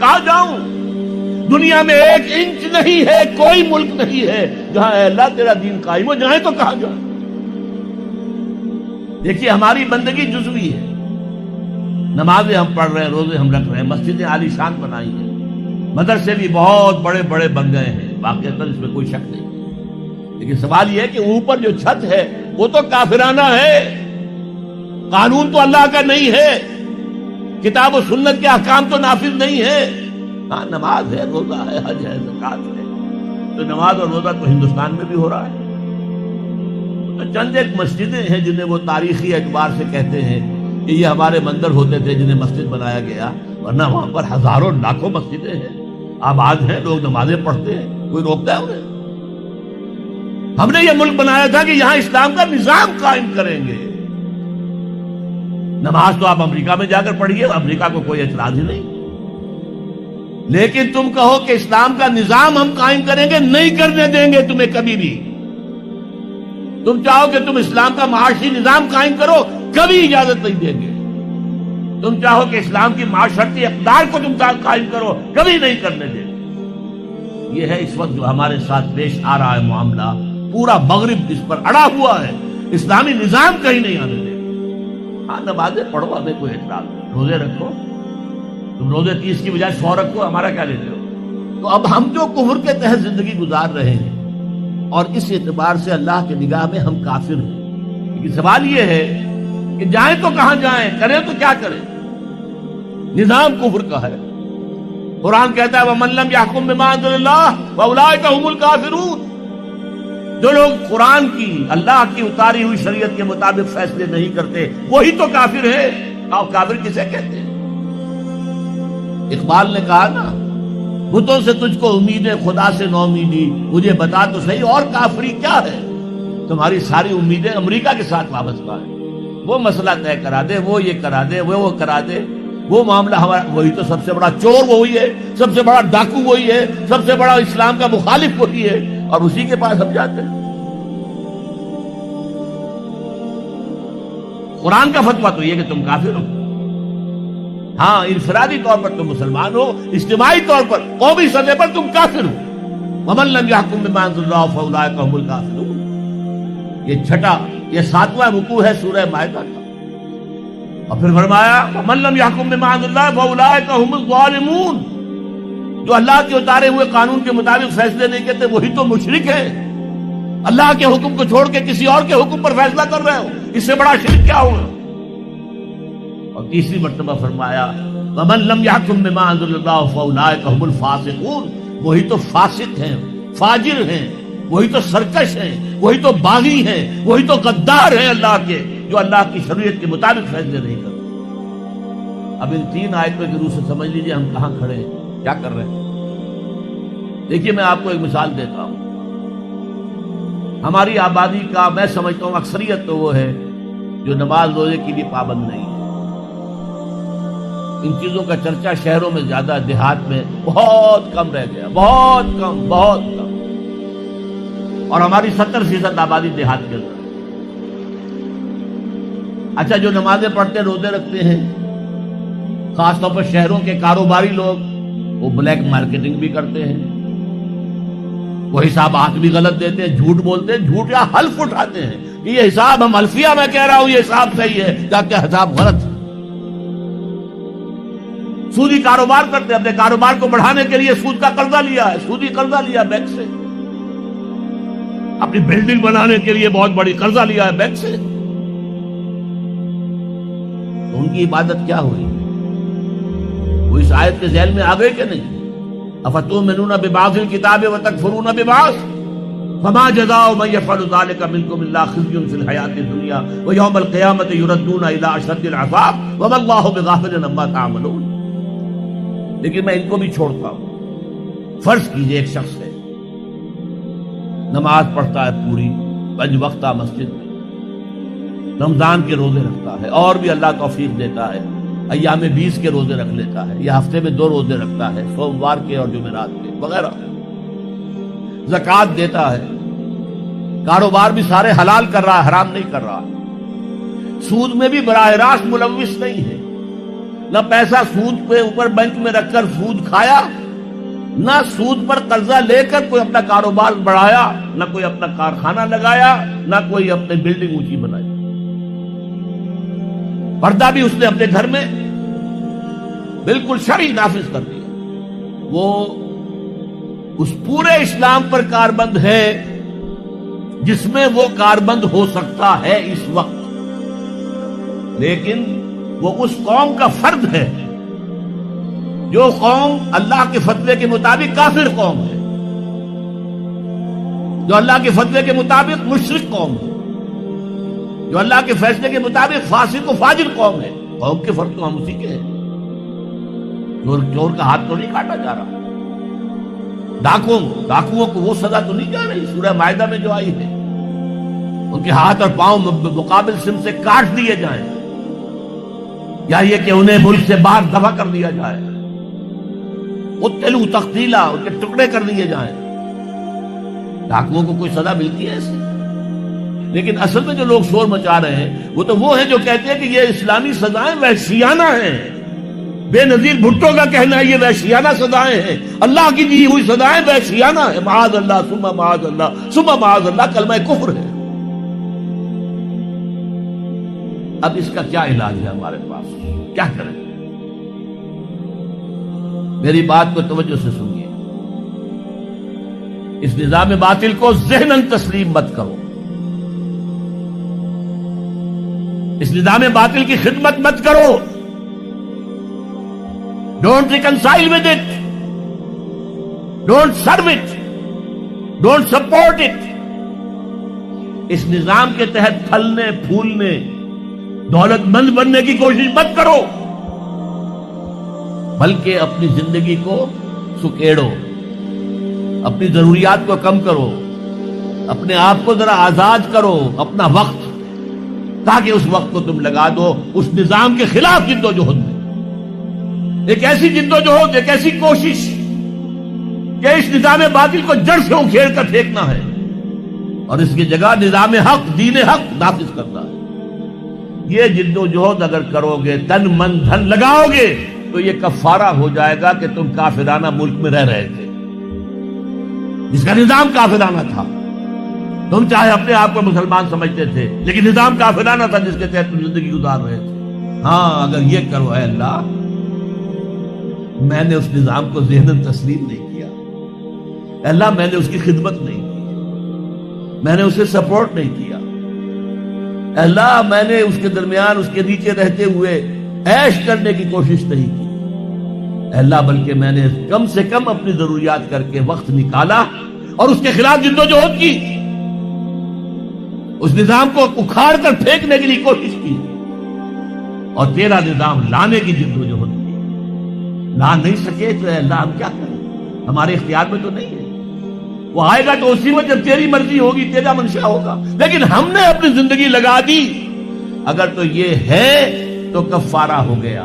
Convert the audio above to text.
کہاں جاؤں؟ دنیا میں 1 انچ نہیں ہے، کوئی ملک نہیں ہے جہاں اے اللہ تیرا دین قائم ہو، جائیں تو کہاں جائیں؟ دیکھیے ہماری بندگی جزوی ہے، نمازیں ہم پڑھ رہے ہیں، روزے ہم رکھ رہے ہیں، مسجدیں عالی شان بنائی ہیں، مدرسے بھی بہت بڑے بڑے بن گئے ہیں، واقعتاً اس میں کوئی شک نہیں، لیکن سوال یہ ہے کہ اوپر جو چھت ہے وہ تو کافرانہ ہے، قانون تو اللہ کا نہیں ہے، کتاب و سنت کے احکام تو نافذ نہیں ہے۔ ہاں نماز ہے، روزہ ہے، حج ہے، زکوٰۃ ہے، تو نماز اور روزہ تو ہندوستان میں بھی ہو رہا ہے۔ تو چند ایک مسجدیں ہیں جنہیں وہ تاریخی اعتبار سے کہتے ہیں کہ یہ ہمارے مندر ہوتے تھے جنہیں مسجد بنایا گیا، ورنہ وہاں پر ہزاروں لاکھوں مسجدیں ہیں، آباد ہیں، لوگ نمازیں پڑھتے ہیں، کوئی روکتا ہے انہیں؟ ہم نے یہ ملک بنایا تھا کہ یہاں اسلام کا نظام قائم کریں گے۔ نماز تو آپ امریکہ میں جا کر پڑھیے، امریکہ کو کوئی اعتراض ہی نہیں، لیکن تم کہو کہ اسلام کا نظام ہم قائم کریں گے، نہیں کرنے دیں گے تمہیں کبھی بھی۔ تم چاہو کہ تم اسلام کا معاشی نظام قائم کرو، کبھی اجازت نہیں دیں گے۔ تم چاہو کہ اسلام کی معاشرتی اقدار کو تم قائم کرو، کبھی نہیں کرنے دیں گے۔ یہ ہے اس وقت جو ہمارے ساتھ پیش آ رہا ہے معاملہ، پورا مغرب اس پر اڑا ہوا ہے، اسلامی نظام کہیں نہیں آنے دے۔ ہاں نمازیں پڑھو، ہمیں کوئی اعتراض نہیں، روزے رکھو، تم روزے 30 کی بجائے 100 رکھو، ہمارا کیا لیتے ہو؟ تو اب ہم جو کفر کے تحت زندگی گزار رہے ہیں اور اس اعتبار سے اللہ کی نگاہ میں ہم کافر ہیں، لیکن سوال یہ ہے کہ جائیں تو کہاں جائیں، کریں تو کیا کریں؟ نظام کفر کا ہے۔ قرآن کہتا ہے وَمَن لَّمْ يَحْكُم بِمَا أَنزَلَ اللَّهُ فَأُولَٰئِكَ هُمُ الْكَافِرُونَ۔ جو لوگ قرآن کی، اللہ کی اتاری ہوئی شریعت کے مطابق فیصلے نہیں کرتے، وہی تو کافر ہے۔ اور کافر کسے کہتے ہیں؟ اقبال نے کہا نا، بتوں سے تجھ کو امید ہے، خدا سے نو امیدی، مجھے بتا تو صحیح اور کافری کیا ہے؟ تمہاری ساری امیدیں امریکہ کے ساتھ وابستہ ہیں، وہ مسئلہ طے کرا دے، وہ یہ کرا دے، وہ کرا دے، وہ معاملہ ہمارا، وہی تو سب سے بڑا چور وہی ہے، سب سے بڑا ڈاکو وہی ہے، سب سے بڑا اسلام کا مخالف وہی ہے، اور اسی کے پاس ہم جاتے ہیں۔ قرآن کا فتویٰ تو یہ کہ تم کافر ہو۔ ہاں انفرادی طور پر تم مسلمان ہو، اجتماعی طور پر قومی سطح پر تم کافر ہو۔ وَمَن لَّمْ يَحْكُم بِمَا أَنزَلَ اللَّهُ فَأُولَٰئِكَ هُمُ الْكَافِرُونَ۔ یہ چھٹا، یہ 7واں رکوع ہے سورہ مائدہ کا، اور پھر فرمایا وَمَن لَّمْ يَحْكُم بِمَا أَنزَلَ اللَّهُ فَأُولَٰئِكَ هُمُ الظَّالِمُونَ۔ جو اللہ کے اتارے ہوئے قانون کے مطابق فیصلے نہیں کرتے وہی تو مشرک ہے۔ اللہ کے حکم کو چھوڑ کے کسی اور کے حکم پر فیصلہ کر رہے ہو، اس سے بڑا شرک کیا ہوگا؟ اور تیسری مرتبہ فرمایا وَمَن لَّمْ يَحْكُم بِمَا أَنزَلَ اللَّهُ فَأُولَٰئِكَ هُمُ الْفَاسِقُونَ۔ وہی تو فاسق ہیں، فاجر ہیں، وہی تو سرکش ہیں، وہی تو باغی ہیں، وہی تو غدار ہیں اللہ کے، جو اللہ کی شریعت کے مطابق فیصلے نہیں کرتے۔ اب ان 3 آیتوں کی روح سے سمجھ لیجئے ہم کہاں کھڑے ہیں، کیا کر رہے ہیں۔ دیکھیے میں آپ کو ایک مثال دیتا ہوں۔ ہماری آبادی کا میں سمجھتا ہوں اکثریت تو وہ ہے جو نماز روزے کی بھی پابند نہیں ہے۔ ان چیزوں کا چرچا شہروں میں زیادہ، دیہات میں بہت کم رہ گیا، بہت کم، بہت کم، اور ہماری 70% آبادی دیہات کے اندر۔ اچھا جو نمازیں پڑھتے روزے رکھتے ہیں، خاص طور پر شہروں کے کاروباری لوگ، وہ بلیک مارکیٹنگ بھی کرتے ہیں، وہ حسابات بھی غلط دیتے ہیں، جھوٹ بولتے ہیں، جھوٹ یا حلف اٹھاتے ہیں کہ یہ حساب ہم حلفیہ میں کہہ رہا ہوں یہ حساب صحیح ہے، جبکہ حساب غلط ہے۔ سودی کاروبار کرتے ہیں، اپنے کاروبار کو بڑھانے کے لیے سود کا قرضہ لیا ہے، سودی قرضہ لیا بینک سے، اپنی بلڈنگ بنانے کے لیے بہت بڑی قرضہ لیا ہے بینک سے، تو ان کی عبادت کیا ہوئی؟ وہ اس آیت کے ذیل میں آ گئے کہ نہیں؟ افتؤمنون ببعض الکتاب وتکفرون ببعض فما جزاء من يفعل ذلك منكم الا خزي في الحياة الدنيا ويوم القيامة يردون الى اشد العذاب وما الله بغافل عما تعملون۔ لیکن میں ان کو بھی چھوڑتا ہوں۔ فرض کیجئے ایک شخص ہے، نماز پڑھتا ہے پوری 5 وقتہ مسجد میں، رمضان کے روزے رکھتا ہے، اور بھی اللہ توفیق دیتا ہے، ایام 20 کے روزے رکھ لیتا ہے، یا ہفتے میں 2 روزے رکھتا ہے، سوموار کے اور جمعرات کے وغیرہ، زکوٰۃ دیتا ہے، کاروبار بھی سارے حلال کر رہا ہے، حرام نہیں کر رہا، سود میں بھی براہ راست ملوث نہیں ہے، نہ پیسہ سود پہ اوپر بینک میں رکھ کر سود کھایا، نہ سود پر قرضہ لے کر کوئی اپنا کاروبار بڑھایا، نہ کوئی اپنا کارخانہ لگایا، نہ کوئی اپنی بلڈنگ اونچی بنائی۔ پردہ بھی اس نے اپنے گھر میں بالکل شرعی نافذ کر دیا۔ وہ اس پورے اسلام پر کاربند ہے جس میں وہ کاربند ہو سکتا ہے اس وقت، لیکن وہ اس قوم کا فرد ہے جو قوم اللہ کے فتوے کے مطابق کافر قوم ہے، جو اللہ کے فتوے کے مطابق مشرک قوم ہے، جو اللہ کے فیصلے کے مطابق فاسق و فاجر قوم ہے۔ قوم کے فرد تو ہم اسی کے ہیں۔ چور کا ہاتھ تو نہیں کاٹا جا رہا، ڈاکوؤں کو وہ سزا تو نہیں جا رہی سورہ مائدہ میں جو آئی ہے، ان کے ہاتھ اور پاؤں مقابل سم سے کاٹ دیے جائیں، یا یہ کہ انہیں ملک سے باہر دفع کر دیا جائے، قتلوا تقتیلا، ان کے ٹکڑے کر دیے جائیں۔ ڈاکوؤں کو کوئی سزا ملتی ہے ایسے؟ لیکن اصل میں جو لوگ شور مچا رہے ہیں وہ ہیں جو کہتے ہیں کہ یہ اسلامی سزائیں وحشیانہ ہیں۔ بے نظیر بھٹو کا کہنا ہے یہ وحشیانہ سزائیں ہیں، اللہ کی دی ہوئی سزائیں وحشیانہ ہیں۔ معاذ اللہ ثم معاذ اللہ ثم معاذ اللہ کلمہ کفر ہے۔ اب اس کا کیا علاج ہے ہمارے پاس؟ کیا کریں؟ میری بات کو توجہ سے سنیے، اس نظام باطل کو ذہناً تسلیم مت کرو، اس نظام باطل کی خدمت مت کرو۔ Don't reconcile with it, don't serve it, don't support it. اس نظام کے تحت پھلنے پھولنے دولت مند بننے کی کوشش مت کرو، بلکہ اپنی زندگی کو سکیڑو، اپنی ضروریات کو کم کرو، اپنے آپ کو ذرا آزاد کرو، اپنا وقت، تاکہ اس وقت کو تم لگا دو اس نظام کے خلاف جد و جہد میں۔ ایک ایسی جد و جہد، ایک ایسی کوشش کہ اس نظام باطل کو جڑ سے اکھیڑ کر پھینکنا ہے اور اس کی جگہ نظام حق، دین حق نافذ کرنا ہے۔ یہ جد و جہد اگر کرو گے، تن من دھن لگاؤ گے، تو یہ کفارہ ہو جائے گا کہ تم کافرانہ ملک میں رہ رہے تھے، جس کا نظام کافرانہ تھا۔ تم چاہے اپنے آپ کو مسلمان سمجھتے تھے، لیکن نظام کافرانہ تھا جس کے تحت تم زندگی گزار رہے تھے۔ ہاں، اگر یہ کرو، اے اللہ میں نے اس نظام کو ذہناً تسلیم نہیں کیا، اے اللہ میں نے اس کی خدمت نہیں کی، میں نے اسے سپورٹ نہیں کیا، اے اللہ میں نے اس کے درمیان اس کے نیچے رہتے ہوئے عیش کرنے کی کوشش نہیں کی، اے اللہ بلکہ میں نے کم سے کم اپنی ضروریات کر کے وقت نکالا اور اس کے خلاف جد و جہد کی، اس نظام کو اکھاڑ کر پھینکنے کے لیے کوشش کی، اور تیرا نظام لانے کی جد و جہد کی۔ لا نہیں سکے تو اے اللہ ہم کیا کریں؟ ہمارے اختیار میں تو نہیں ہے، وہ آئے گا تو اسی وقت جب تیری مرضی ہوگی، تیرا منشا ہوگا، لیکن ہم نے اپنی زندگی لگا دی۔ اگر تو یہ ہے تو کفارہ ہو گیا۔